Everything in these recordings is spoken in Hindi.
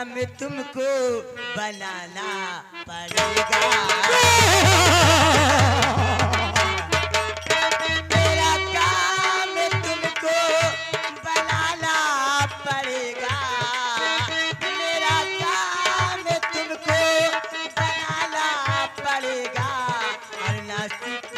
काम तुमको बनाना पड़ेगा। मेरा काम तुमको बनाना पड़ेगा। मेरा काम तुमको बनाना पड़ेगा। और नासिक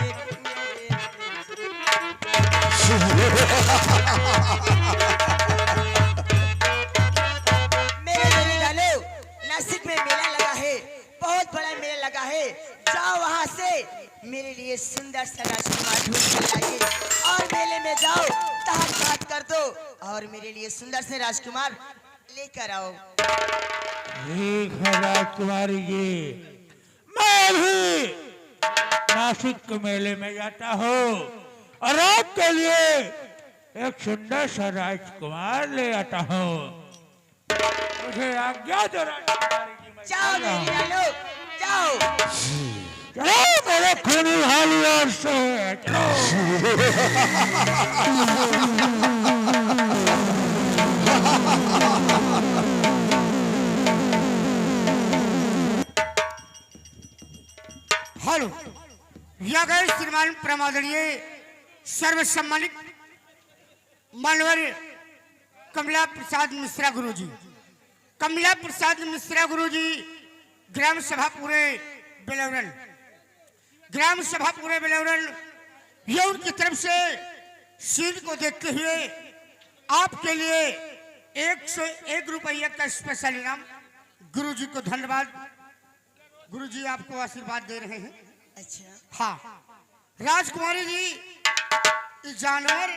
नासिक में मेला लगा है, बहुत बड़ा मेला लगा है। जाओ वहां से मेरे लिए सुंदर सा राजकुमार ढूंढ कर लाइए और मेले में जाओ, ताक कर दो और मेरे लिए सुंदर से राजकुमार लेकर आओ। ठीक है राजकुमारी जी, मैं भी नासिक के मेले में जाता हूँ और आपके लिए एक सुंदर सा राजकुमार ले आता हूँ। मुझे आज्ञा दो राजकुमारी जी। जाओ मेरी लालो, जाओ। चलो मेरे खूनी हालियों से चलो। हेलो, यह गए श्रीमान प्रमादनीय सर्वसम्मानित मानवर कमला प्रसाद मिश्रा गुरुजी। कमला प्रसाद मिश्रा गुरुजी ग्राम सभा पूरे बेलौरन, ग्राम सभा पूरे बेलौरन, ये उनकी तरफ से सीट को देखते हुए आपके लिए 101 रुपया का स्पेशल इनाम। गुरुजी को धन्यवाद। गुरुजी आपको आशीर्वाद दे रहे हैं। अच्छा हाँ राजकुमारी जी, ये जानवर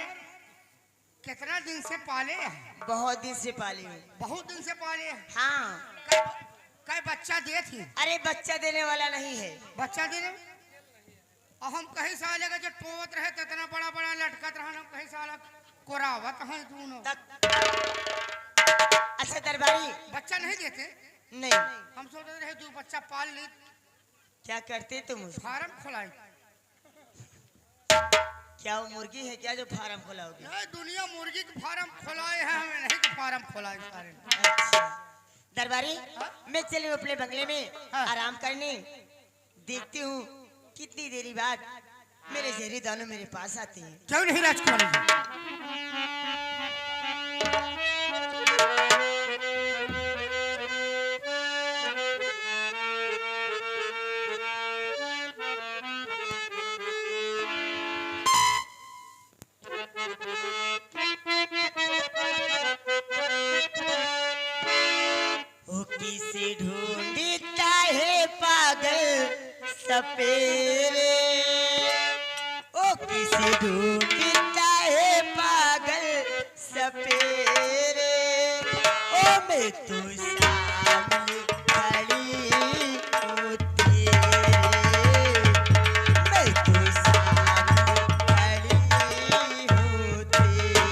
कितना दिन से पाले हैं? बहुत दिन से पाली हूँ। बहुत दिन से पाले हैं। हाँ। कई बच्चा दे थी? अरे बच्चा देने वाला नहीं है। बच्चा देने और हम कहीं साले का जो टोत रहे तो इतना बड़ा बड़ा लटकत रहा, हम कहीं साला कोरावत हैं दोनों। अच्छा दरबारी, बच्चा नहीं देते? नहीं। हम सोच रहे दो बच्चा पाल ली। क्या करते तुम? फार्म खोलाए। क्या वो मुर्गी है क्या जो फार्म खोलाओगे? दुनिया मुर्गी के फार्म खोलाए हैं, हमें नहीं कि फार्म खोलाए सारे। अच्छा दरबारी, मैं चली अपने बंगले में आराम करने। देखती हूँ कितनी देरी बाद मेरे जहरी दानों मेरे पास आते हैं। क्यों नहीं राजकुमारी जी? किसे ढूंढता है पागल सपेरे, ओ किसे ढूंढता है पागल सपेरे। ओ मैं तो सामने खड़ी हूँ तेरे, मैं तो सामने खड़ी हूँ तेरे।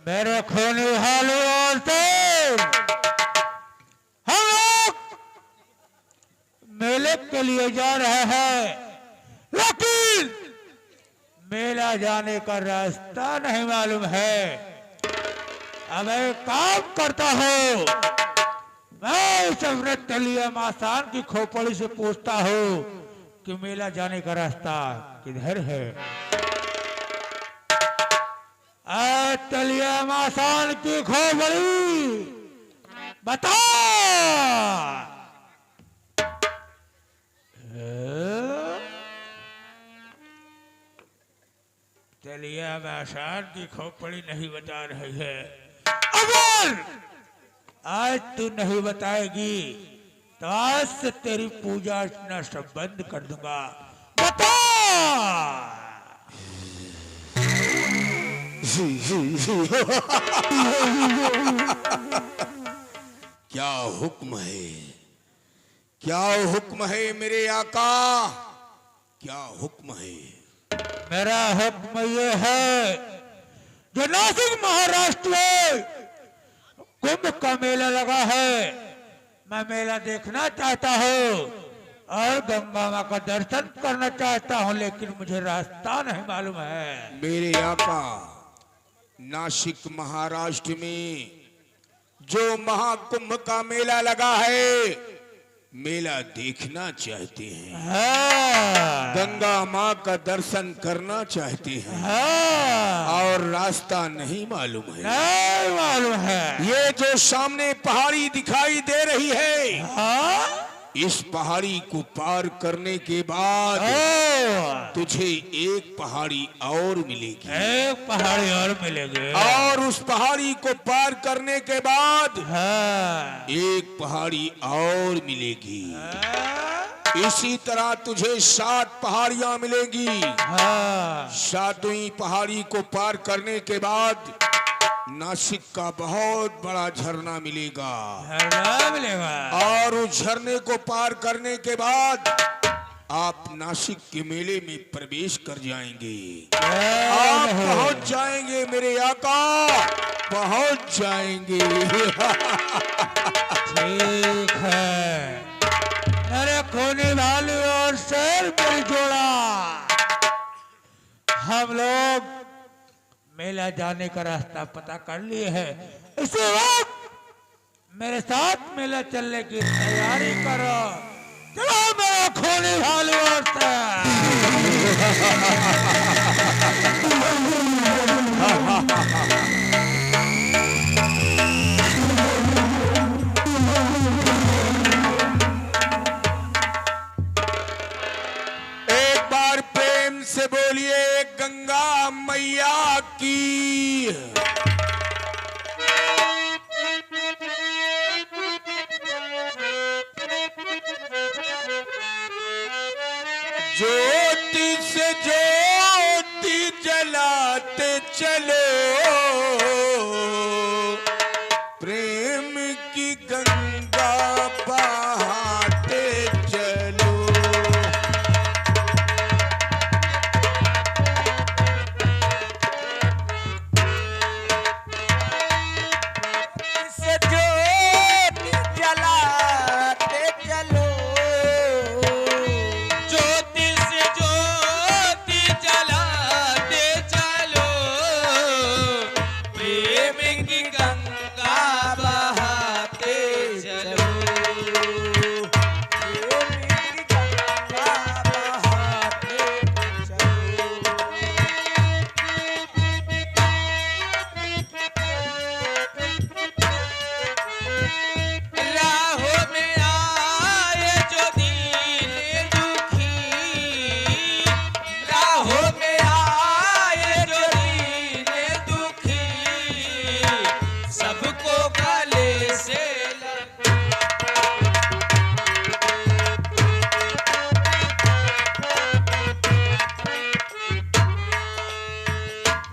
मेरे खूनी हालू और तेज हम लोग मेले के लिए जा रहे हैं, लेकिन मेला जाने का रास्ता नहीं मालूम है। अब एक काम करता हूँ, मैं उस अमृत तलिया मासान की खोपड़ी से पूछता हूँ कि मेला जाने का रास्ता किधर है। तलिया मासान की खोपड़ी बता। तलिया मासान की खोपड़ी नहीं बता रही है। अगर आज तू नहीं बताएगी तो आज से तेरी पूजा अर्चना सब बंद कर दूंगा। बता। क्या हुक्म है, क्या हुक्म है मेरे आका, क्या हुक्म है? मेरा हुक्म ये है, जो नासिक महाराष्ट्र में कुंभ का मेला लगा है, मैं मेला देखना चाहता हूँ और गंगा माँ का दर्शन करना चाहता हूँ, लेकिन मुझे रास्ता नहीं मालूम है। मेरे आका, नासिक महाराष्ट्र में जो महाकुंभ का मेला लगा है, मेला देखना चाहते हैं, हाँ। गंगा माँ का दर्शन करना चाहते हैं, हाँ। और रास्ता नहीं मालूम है। नहीं मालूम है। ये जो सामने पहाड़ी दिखाई दे रही है, हाँ? इस पहाड़ी को पार करने के बाद ओ, तुझे एक पहाड़ी और मिलेगी, एक पहाड़ी और मिलेगी, और उस पहाड़ी को पार करने के बाद हाँ। एक पहाड़ी और मिलेगी। हाँ। इसी तरह तुझे 7 पहाड़ियां मिलेंगी। हाँ। 7वीं पहाड़ी को पार करने के बाद नासिक का बहुत बड़ा झरना मिलेगा, झरना मिलेगा, और उस झरने को पार करने के बाद आप नासिक के मेले में प्रवेश कर जाएंगे। आप पहुंच जाएंगे मेरे आका, पहुंच जाएंगे। ठीक है। अरे खूनी भालू और शेर मिल जोड़ा, हम लोग मेला जाने का रास्ता पता कर लिए है। इसी वक्त मेरे साथ मेला चलने की तैयारी करो। चलो मेरा खूनी भालू और शेर। से बोलिए गंगा मैया की। ज्योति से ज्योति जलाते चलो, प्रेम की गंगा बहाते चलो।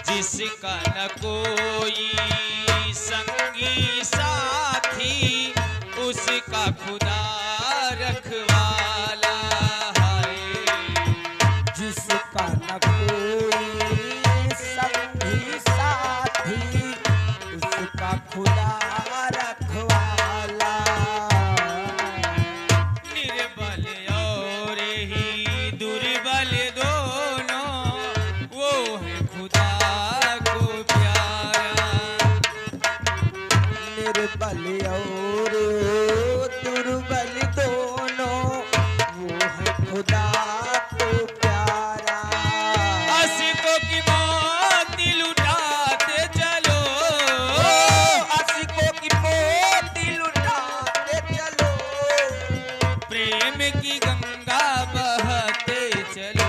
जिसका न कोई संगी साथी, उसका खुदा रखवाला है। जिसका न कोई संगी साथी उसका खुदा रखवाला। निर्बल और ही दुर्बल दोनों वो है खुदा को प्यारा। निर्बल और दुर्बल दोनों वो है खुदा को प्यारा। आशिकों की मौत लुटाते चलो, आशिकों की मोती लुटाते चलो, प्रेम की गंगा बहते चलो।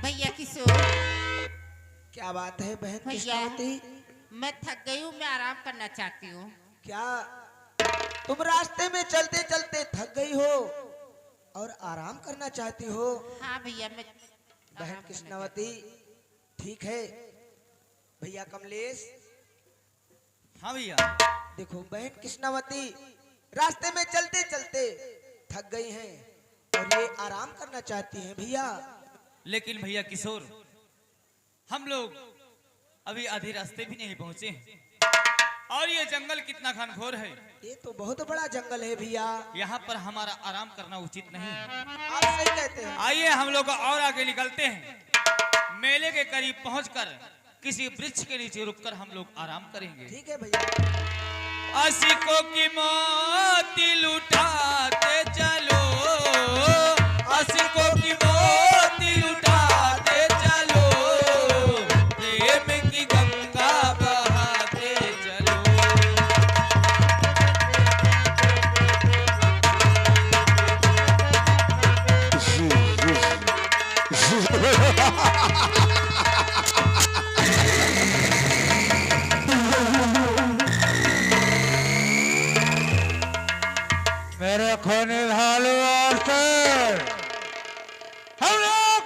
भैया किशोर, क्या बात है बहन भैया कृष्णावती? मैं थक गई हूँ, मैं आराम करना चाहती हूँ। क्या तुम रास्ते में चलते चलते थक गई हो और आराम करना चाहती हो? हाँ भैया, मैं बहन आराम कृष्णावती ठीक है। भैया कमलेश हाँ भैया, देखो, बहन कृष्णावती रास्ते में चलते चलते थक गई हैं और ये आराम करना चाहती हैं। भैया लेकिन भैया किशोर, हम लोग अभी आधे रास्ते भी नहीं पहुंचे हैं और ये जंगल कितना घनघोर है। ये तो बहुत बड़ा जंगल है भैया, यहाँ पर हमारा आराम करना उचित नहीं है। आप सही कहते हैं। आइए हम लोग और आगे निकलते हैं। मेले के करीब पहुंचकर किसी वृक्ष के नीचे रुककर हम लोग आराम करेंगे। ठीक है भैया। आशिकों की मौत लुटाते चलो, आशिकों की मौत लुटाते चलो, प्रेम की गंगा बहाते चलो। मेरे खोने भालू और शेर, हम लोग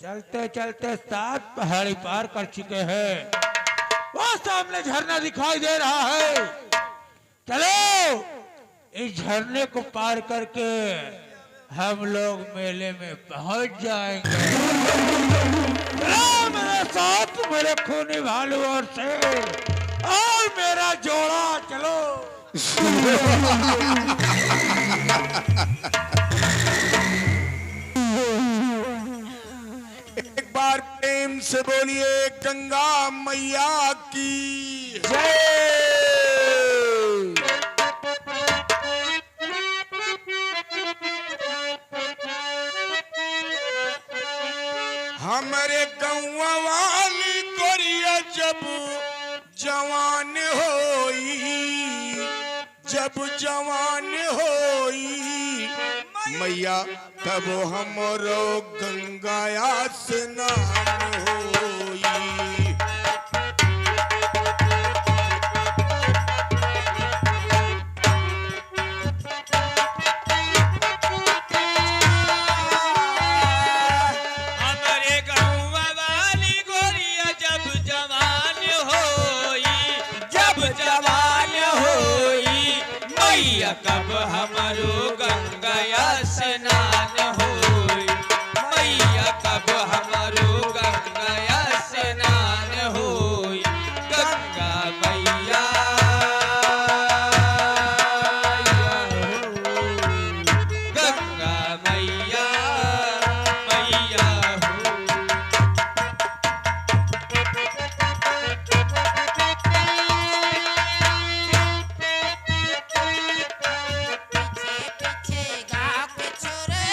चलते चलते 7 पहाड़ी पार कर चुके हैं। वहाँ सामने झरना दिखाई दे रहा है। चलो इस झरने को पार करके हम लोग मेले में पहुंच जाएंगे। चलो मेरे साथ, मेरे खूनी भालू और शेर और मेरा जोड़ा, चलो। एक बार प्रेम से बोलिए गंगा मैया की जय। हमारे गौवा वाली गोरिया जब जवान होई, जब जवान होई मैया तब हमरो गंगाया स्नान होई। हमारे गौवा वाली गोरिया जब जवान होई, जब जवान होई मैया कब हमारो गंगाया स्नान होई, मैया कब हमारो गंगाया स्नान होई। गंगा मैया गंगा मैया मैया हो। पीछे पीछे गाँव के छोरे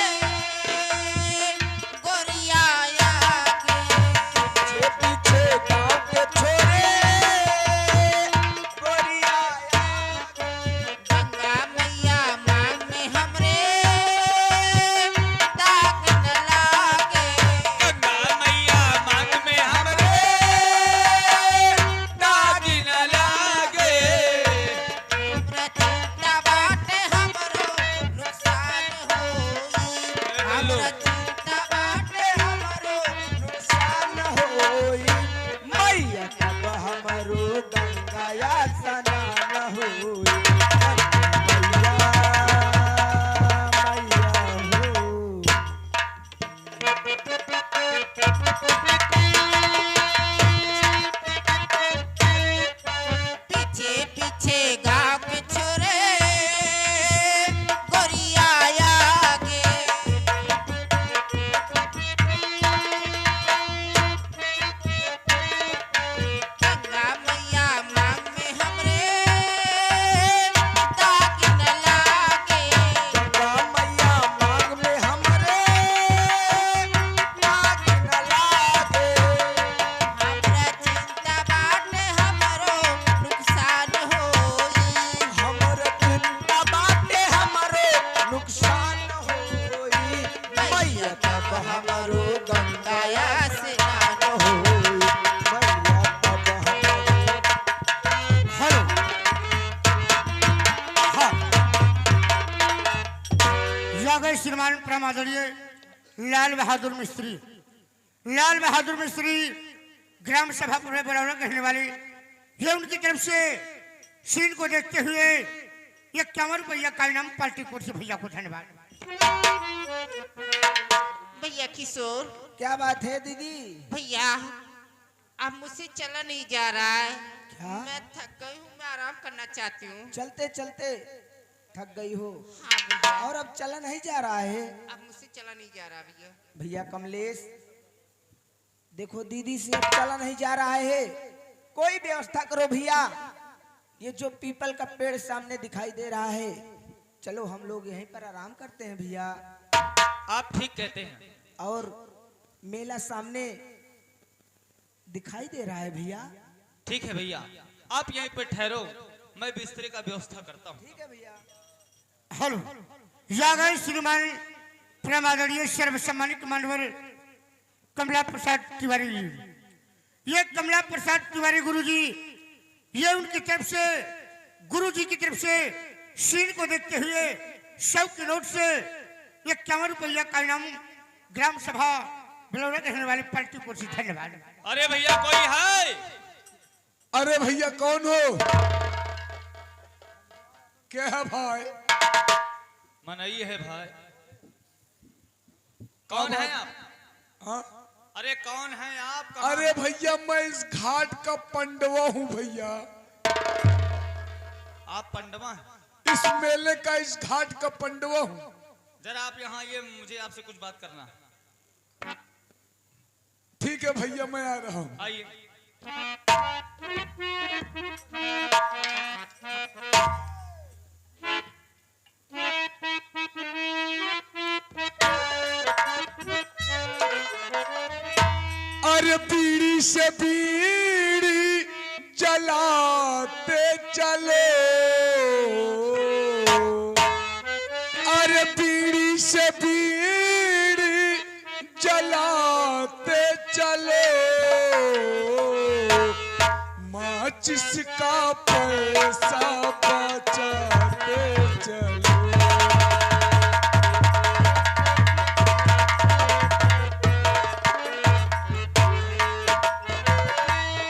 गंगाया स्नान होई मैया मैया हो। पीछे पीछे गाँव के छोरे गोरिया आगे गंगा मैया मांग में हमरे दाग न लागे गंगा मैया मांग में हमरे दाग न लागे। हमरा चिंता बाटे हमरो नुकसान होई हमर चिंता बाटे हमरे नुकसान होई मैया तब हमरो गंगाया गंगाया स्नान होई मैया तब हमरो। हेलो हाँ या गए श्रीमान प्रमादरणीय लाल बहादुर मिस्त्री। लाल बहादुर मिस्त्री ग्राम सभा पूरे बरौना कहने वाले ये उनकी तरफ से सीन को देखते हुए ये 51 रुपया का इनाम पार्टी कोर्ट से भैया को धन्यवाद। भैया किशोर क्या बात है दीदी? भैया अब मुझसे चला नहीं जा रहा है। क्या? मैं थक गई हूँ, मैं आराम करना चाहती हूँ। चलते चलते थक गई हो हाँ भैया और अब चला नहीं जा रहा है। अब मुझसे चला नहीं जा रहा भैया। भैया कमलेश देखो दीदी से अब चला नहीं जा रहा है, कोई व्यवस्था करो भैया। ये जो पीपल का पेड़ सामने दिखाई दे रहा है, चलो हम लोग यहीं पर आराम करते हैं भैया। आप ठीक कहते हैं। और मेला सामने दिखाई दे रहा है भैया। ठीक है भैया, आप यहीं पर ठहरो, मैं बिस्तरे का व्यवस्था करता हूँ। ठीक है भैया। हेलो या गए श्रीमान प्रमादरणीय सर्व सम्मानित मानवर कमला प्रसाद तिवारी जी। ये कमला प्रसाद तिवारी गुरुजी ये उनकी तरफ से गुरुजी की तरफ से सीन को देखते हुए 100 के नोट से 51 रुपया का इनाम ग्राम सभा बलौरा कहने वाले पार्टी को धन्यवाद। अरे भैया कोई है? अरे भैया कौन हो? क्या है भाई? मनाई है भाई। कौन है आप? हाँ? अरे कौन है आप? कहाँ? अरे भैया मैं इस घाट का पंडवा हूँ भैया। आप पंडवा हैं? इस मेले का इस घाट का पंडवा हूँ। जरा आप यहाँ ये, मुझे आपसे कुछ बात करना है। ठीक है भैया मैं आ रहा हूँ। आइए। अरे बीड़ी से बीड़ी जलाते चले, अरे बीड़ी से बीड़ी जलाते चले, माचिस का पैसा बचाते चले।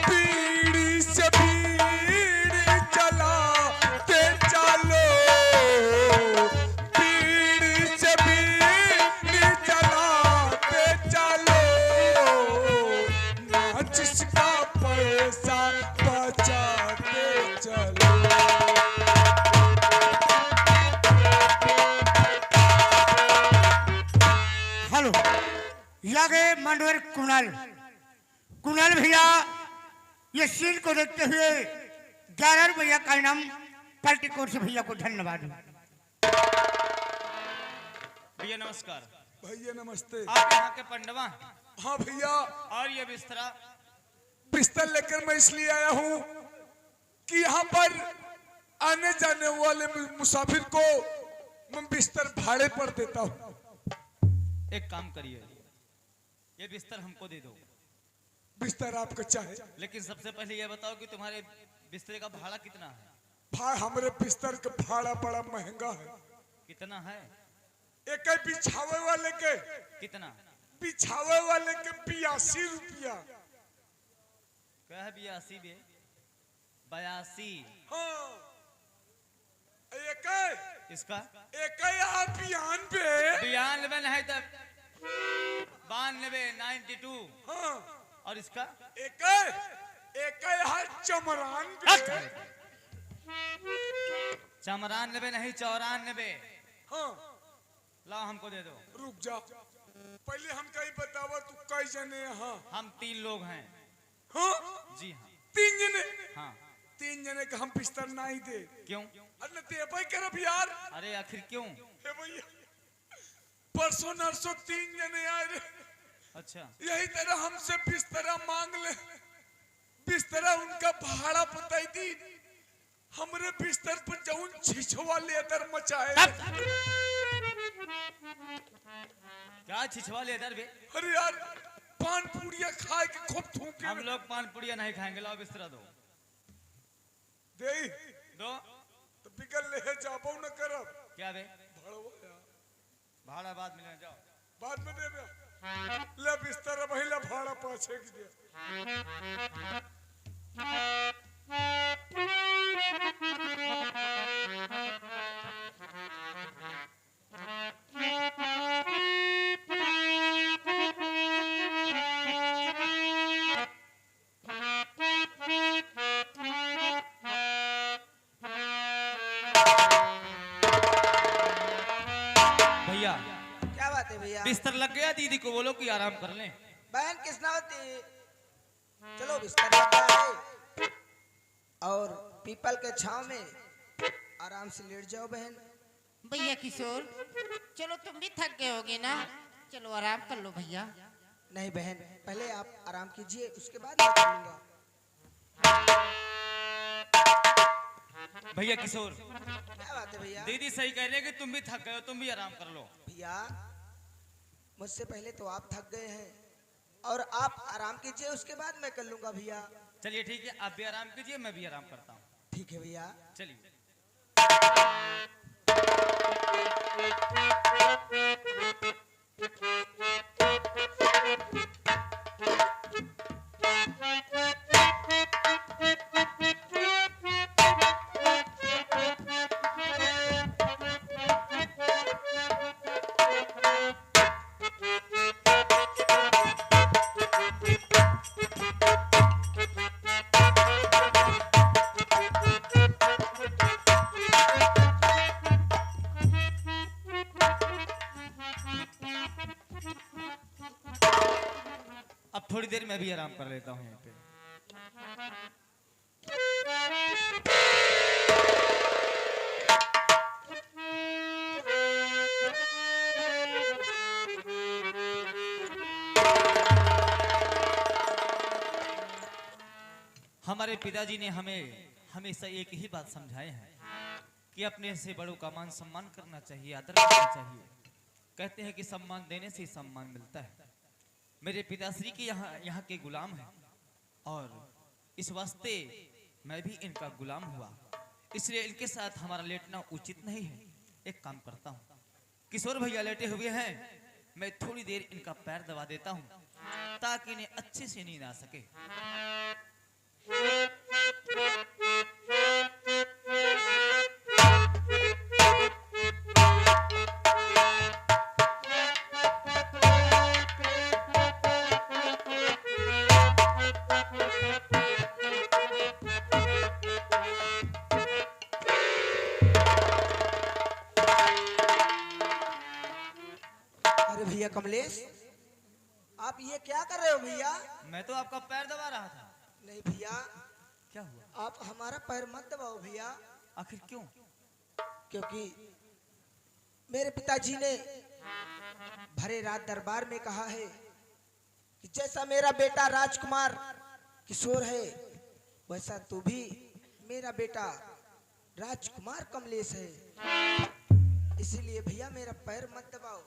बीड़ी से बीड़ी जलाते चलो, बीड़ी से बीड़ी जलाते चलो, माचिस का पैसा बचाते चलो। हेलो या गए मांडवर कुणाल कुणाल भैया ये सीन को देखते हुए 11 रुपया का इनाम पार्टी कोर्ट से भैया को धन्यवाद। भैया नमस्कार। भैया नमस्ते। आप यहाँ के पंडवा हैं? हाँ भैया और ये बिस्तरा? बिस्तर लेकर मैं इसलिए आया हूँ कि यहाँ पर आने जाने वाले मुसाफिर को मैं बिस्तर भाड़े पर देता हूँ। एक काम करिए, ये बिस्तर हमको दे दो। बिस्तर आपका चाहे, लेकिन सबसे पहले ये बताओ कि तुम्हारे बिस्तरे का भाड़ा कितना है? हमारे बिस्तर का भाड़ा बड़ा महंगा है। कितना है? एक है बिछावे वाले के, कितना? बिछावे वाले के 82 रुपया। क्या है 82 बे? 82। हाँ एक है, इसका एक है आप बिहान पे 92 नहीं तो 92 92। हाँ और इसका एक है यहाँ चमरान पे चमरान 90 नहीं 94। हाँ लाओ हमको दे दो। रुक जा, पहले हम कहीं बतावा तू कई जने यहाँ। हम 3 लोग हैं। हाँ जी हाँ। 3 जने, हाँ 3 जने का हम बिस्तर नहीं दे। क्यों? अरे ते भाई करब यार। अरे आखिर क्यों? हे भैया परसों नरसों 3 जने आए रे। अच्छा यही तरह हमसे बिस्तरा मांग ले, बिस्तरा उनका भाड़ा बताई दी, हमरे बिस्तर पर जाऊं छिछवा लेदर मचाए। क्या छिछवा लेदर बे? अरे यार पान पूड़िया खाए के खूब थूके। हम लोग पान पुड़िया नहीं खाएंगे। लाओ बिस्तरा दो। दे दो तो बिगल ले जाबो न करब। क्या बे? भाड़वा यार भाड़ा बाद मिलने जाओ। बाद में देबे। ले बिस्तर पहिला भाड़ा पाछे के दे। भैया क्या बात है भैया? बिस्तर लग गया। दीदी को बोलो कि आराम कर लें। बहन कृष्णावती, चलो बिस्तर लग गया है और पीपल के छांव में आराम से लेट जाओ बहन। भैया किशोर, चलो तुम भी थक गए होगे ना, चलो आराम कर लो भैया। नहीं बहन, पहले आप आराम कीजिए, उसके बाद मैं करूंगा। भैया किशोर, क्या बात है भैया? दीदी सही कह रहे हैं कि तुम भी थक गए हो, तुम भी आराम कर लो। भैया मुझसे पहले तो आप थक गए हैं और आप आराम कीजिए, उसके बाद मैं कर लूंगा भैया। चलिए ठीक है, आप भी आराम कीजिए, मैं भी आराम करता हूँ। ठीक है भैया। चलिए। अब थोड़ी देर मैं भी आराम कर लेता हूँ यहाँ पे। हमारे पिताजी ने हमें हमेशा एक ही बात समझाए हैं कि अपने से बड़ों का मान सम्मान करना चाहिए, आदर करना चाहिए। कहते हैं कि सम्मान देने से सम्मान मिलता है। मेरे पिताश्री के यहाँ के गुलाम हैं और इस वास्ते मैं भी इनका गुलाम हुआ, इसलिए इनके साथ हमारा लेटना उचित नहीं है। एक काम करता हूँ, किशोर भैया लेटे हुए हैं, मैं थोड़ी देर इनका पैर दबा देता हूँ ताकि इन्हें अच्छे से नींद आ सके। अरे भैया कमलेश, आप ये क्या कर रहे हो भैया? मैं तो आपका पैर दबा रहा था। नहीं भैया, क्या हुआ? आप हमारा पैर मत दबाओ भैया, आखिर क्यों? क्योंकि मेरे पिताजी ने भरे रात दरबार में कहा है कि जैसा मेरा बेटा राजकुमार किशोर है, वैसा तू भी मेरा बेटा राजकुमार कमलेश है। इसीलिए भैया मेरा पैर मत दबाओ।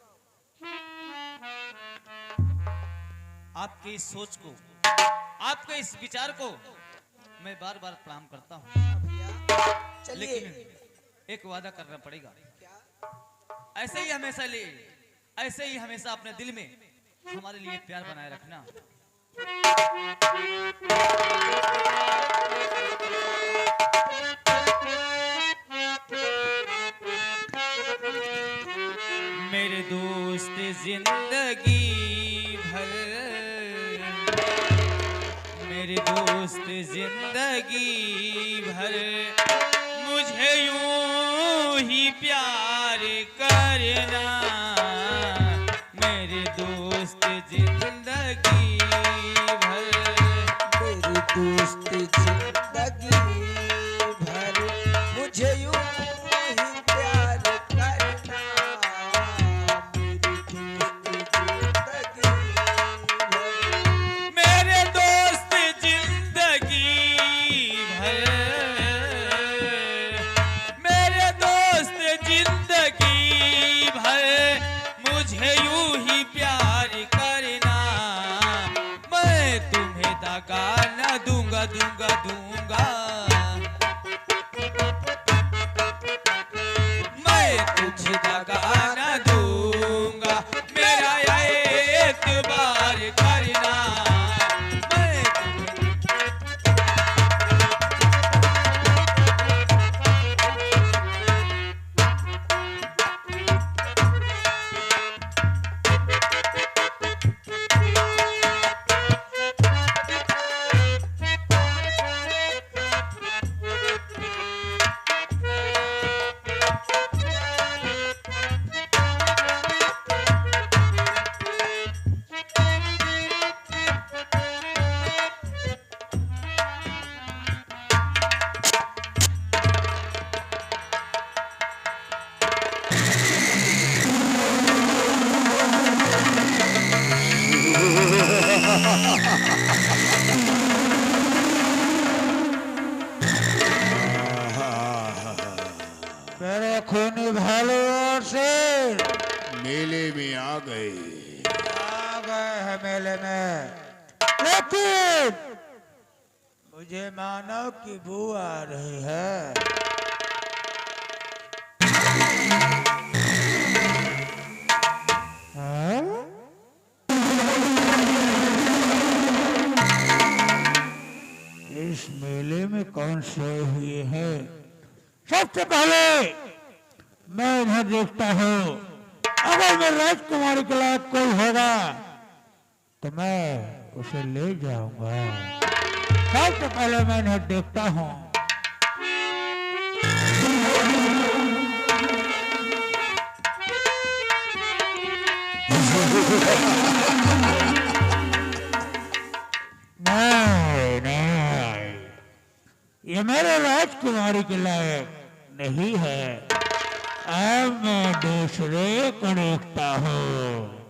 आपकी इस सोच को, आपके इस विचार को मैं बार बार प्रणाम करता हूँ, भैया चलिए। लेकिन एक वादा करना पड़ेगा। क्या? ऐसे ही हमेशा अपने दिल में हमारे लिए प्यार बनाए रखना। जिंदगी भर, मेरे दोस्त जिंदगी भर मुझे यूं ही प्यार करना, मेरे दोस्त जिंदगी भर। मेरी दोस्त जिंदगी भर मुझे यूं ही प्यार करना, मेरी दोस्त जिंदगी भर। मेरे दोस्त जिंदगी भर, मेरे दोस्त जिंदगी भर मुझे यूं ही प्यार करना, मैं तुम्हें दगा न दूंगा दूंगा दूंगा, मैं तुझे दगा न दूंगा, मेरा एतबार करना, मैं तुम्हें मेरे खूनी भाइयों से मेले में आ गए। आ गए हैं मेले में, लेकिन मुझे मानव की बू आ रही है। हाँ? इस मेले में कौन सोए हुए हैं? सबसे पहले मैं इन्हें देखता हूँ, अगर मैं राजकुमारी के लायक कोई होगा तो मैं उसे ले जाऊंगा। सबसे पहले मैं इन्हें देखता हूँ। नहीं नहीं, ये मेरे राजकुमारी के लायक नहीं है। अब मैं दूसरे को देखता हूँ।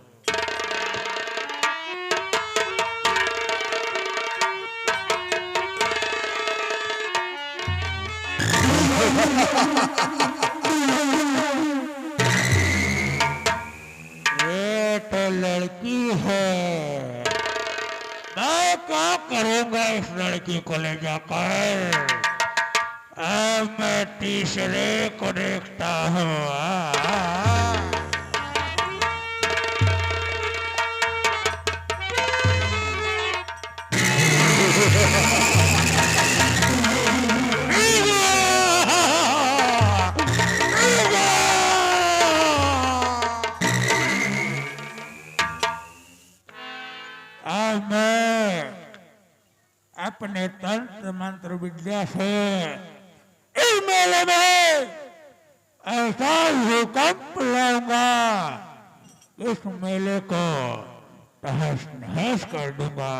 ये तो लड़की है, मैं क्या करूंगा इस लड़की को ले जाकर। अब मैं तीसरे को देखता हूँ। अब मैं अपने तंत्र मंत्र विद्या से इस मेले में ऐसा भूकंप लाऊंगा, इस मेले को तहस नहस कर दूंगा।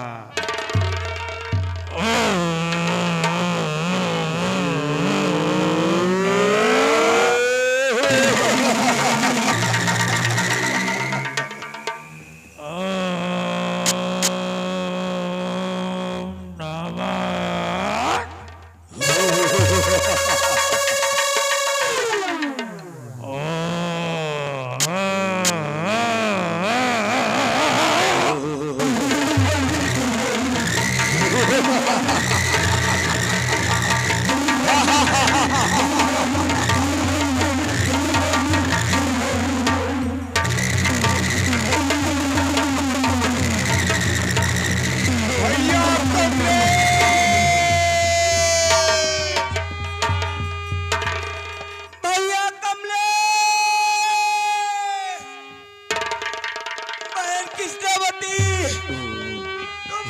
इंद्रावती तुम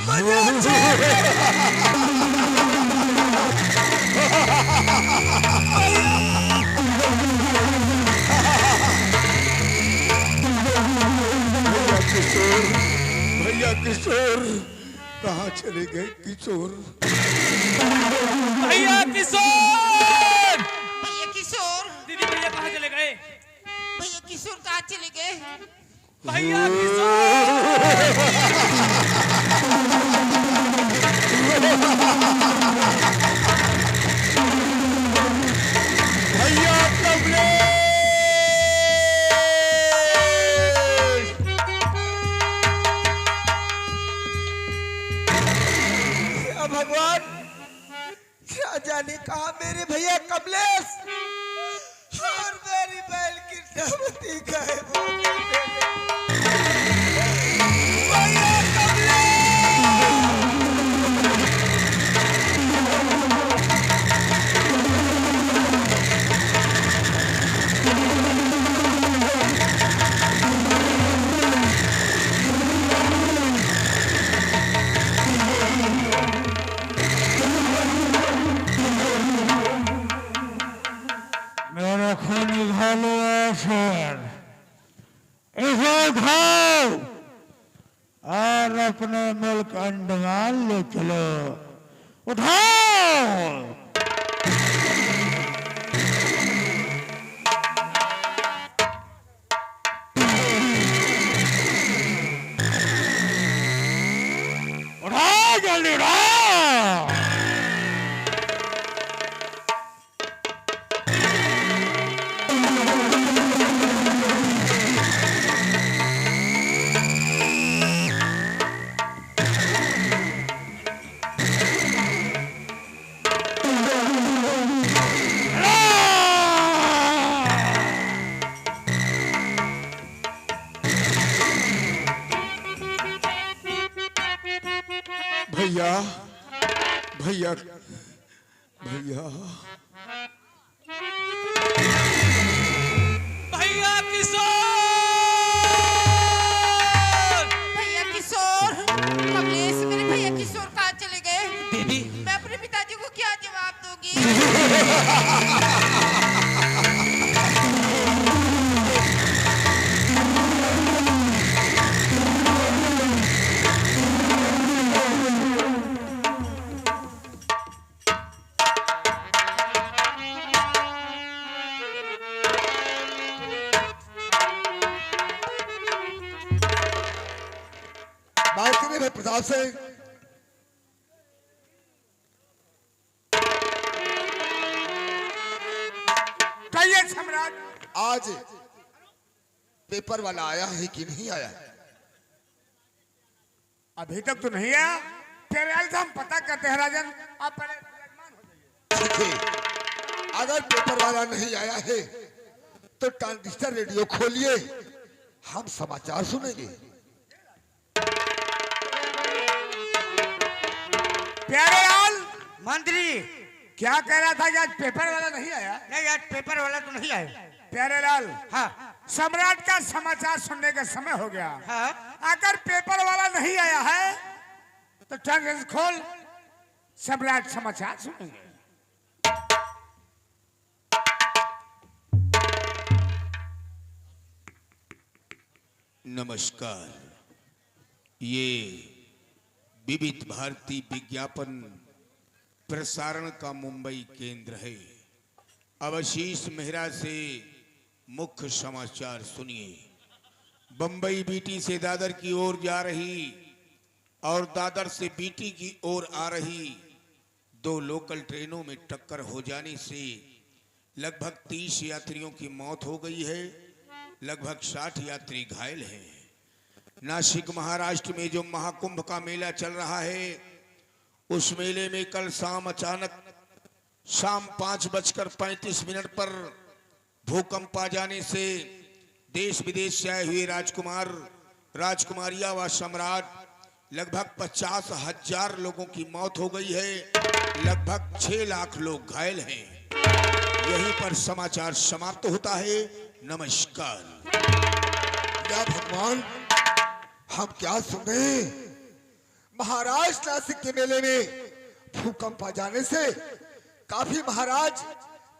बचा किशोर, भैया किशोर कहाँ चले गए किशोर? भैया किशोर! भैया किशोर, दीदी भैया कहाँ चले गए? भैया किशोर कहाँ चले गए? भैया किशोर! भैया कमलेश! या भगवान, क्या जाने कहा मेरे भैया कमलेश और मेरी बहन की इंद्रावती गायब हो गई। भैया कमलेश! मेरा खून निकालो ऐश्वर, इसे उठाओ और अपने मुल्क अंडमान ले चलो। उठाओ। उठाओ जल्दी उठाओ। भैया भैया भैया भैया किशोर! भैया किशोर, कमलेश मेरे भैया किशोर कहाँ चले गए? दीदी मैं अपने पिताजी को क्या जवाब दूंगी? बात करें भाई प्रताप से। कहिए सम्राट, आज पेपर वाला आया है कि नहीं आया? अभी तक तो नहीं आया। तेरे से हम पता करते हैं राजन। आप पहले यजमान हो जाइए। ठीक है, अगर पेपर वाला नहीं आया है तो ट्रांजिस्टर रेडियो खोलिए, हम समाचार सुनेंगे। प्यारेलाल मंत्री, क्या कह रहा था कि आज पेपर वाला नहीं आया? नहीं आज पेपर वाला तो नहीं आया। प्यारेलाल, हाँ सम्राट का समाचार सुनने का समय हो गया। हाँ अगर पेपर वाला नहीं आया है तो ट्रांजिस्टर खोल, सम्राट समाचार सुनेंगे। नमस्कार, ये विविध भारती विज्ञापन प्रसारण का मुंबई केंद्र है। अब आशीष मेहरा से मुख्य समाचार सुनिए। बंबई बीटी से दादर की ओर जा रही और दादर से बीटी की ओर आ रही दो लोकल ट्रेनों में टक्कर हो जाने से लगभग 30 यात्रियों की मौत हो गई है, लगभग 60 यात्री घायल हैं। नासिक महाराष्ट्र में जो महाकुंभ का मेला चल रहा है, उस मेले में कल शाम अचानक शाम 5:35 पर भूकंप आ जाने से देश विदेश से आए हुए राजकुमार, राजकुमारियां व सम्राट लगभग 50,000 लोगों की मौत हो गई है, लगभग 6 लाख लोग घायल हैं। यहीं पर समाचार समाप्त होता है। नमस्कार। या भगवान, हम क्या सुने, महाराज नासिक के मेले में भूकंप आ जाने से काफी महाराज,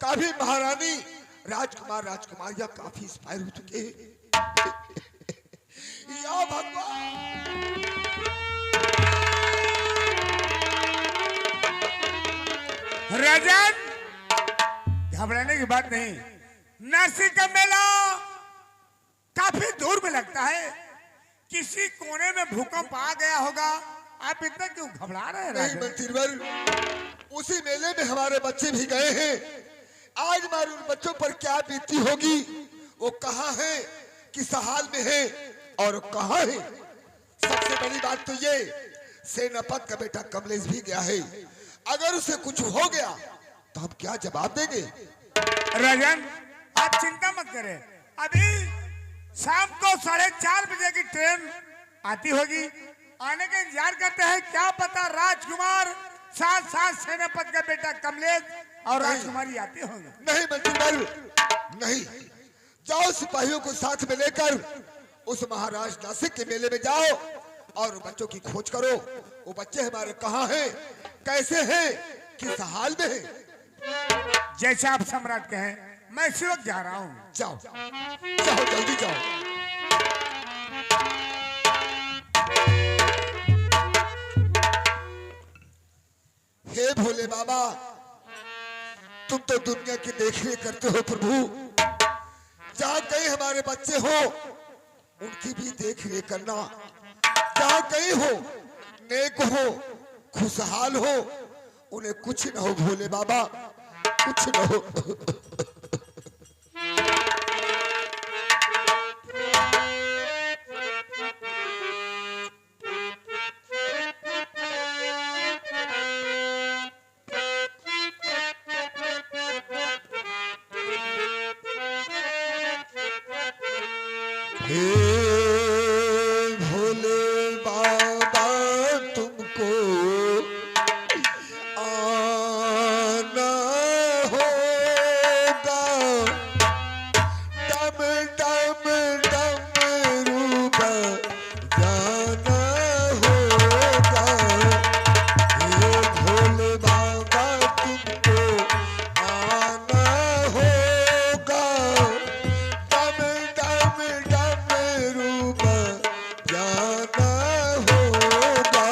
काफी महारानी, राजकुमार, राजकुमारियां काफी इंस्पायर हो चुके हैं। या भगवान, राजन, घबराने की बात नहीं। नासिक का मेला काफी दूर में लगता है, किसी कोने में भूकंप आ गया होगा। आप इतना क्यों घबरा रहे हैं? नहीं मंत्रीवर, उसी मेले में हमारे बच्चे भी गए हैं। आज हमारे उन बच्चों पर क्या बीती होगी, वो कहाँ है, किस हाल में है और कहाँ है। सबसे बड़ी बात तो ये, सेनापति का बेटा कमलेश भी गया है। अगर उसे कुछ हो गया तो हम क्या जवाब देंगे? राजन, आप चिंता मत करें। अभी शाम को 4:30 बजे की ट्रेन आती होगी, आने का इंतजार करते हैं। क्या पता राजकुमार साथ साथ सेनापति का बेटा कमलेश और राजकुमारी आते होंगे। नहीं मंत्रीवर, नहीं, जाओ सिपाहियों को साथ में लेकर उस महाराज नासिक के मेले में जाओ और बच्चों की खोज करो। वो बच्चे हमारे कहाँ हैं, कैसे हैं, किस हाल में हैं। जैसे आप सम्राट कहें, मैं इसी वक्त जा रहा हूँ। जाओ जाओ, जल्दी जाओ। हे भोले बाबा, तुम तो दुनिया की देखरेख करते हो प्रभु। जहाँ कहीं हमारे बच्चे हो उनकी भी देखरेख करना। जहाँ कहीं हो नेक हो, खुशहाल हो, उन्हें कुछ न हो भोले बाबा, कुछ न हो। हे भोले बाबा, तुमको आना होगा, डम डम डमरूप जाना होगा। हे भोले बाबा, तुमको आना होगा, डम डम डमरूप जाना होगा।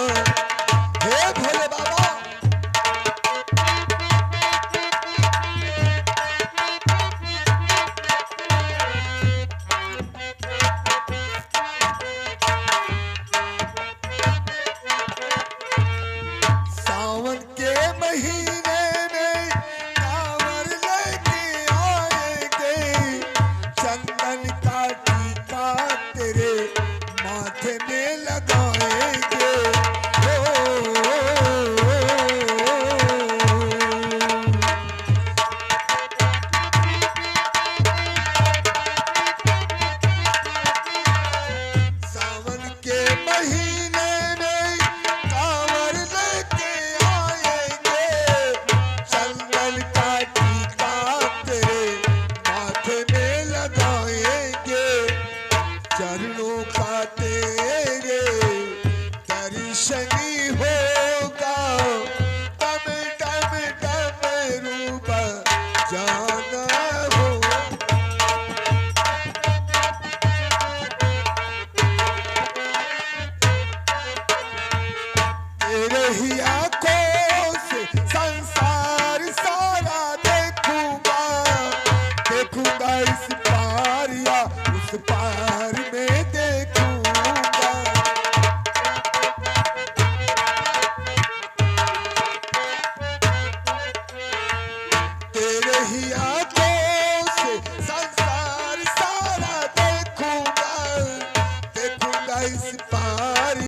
हे भोले बाबा, सावन के महीने में कांवर लेके आएंगे, चंदन का टीका तेरे माथे में लगाएंगे।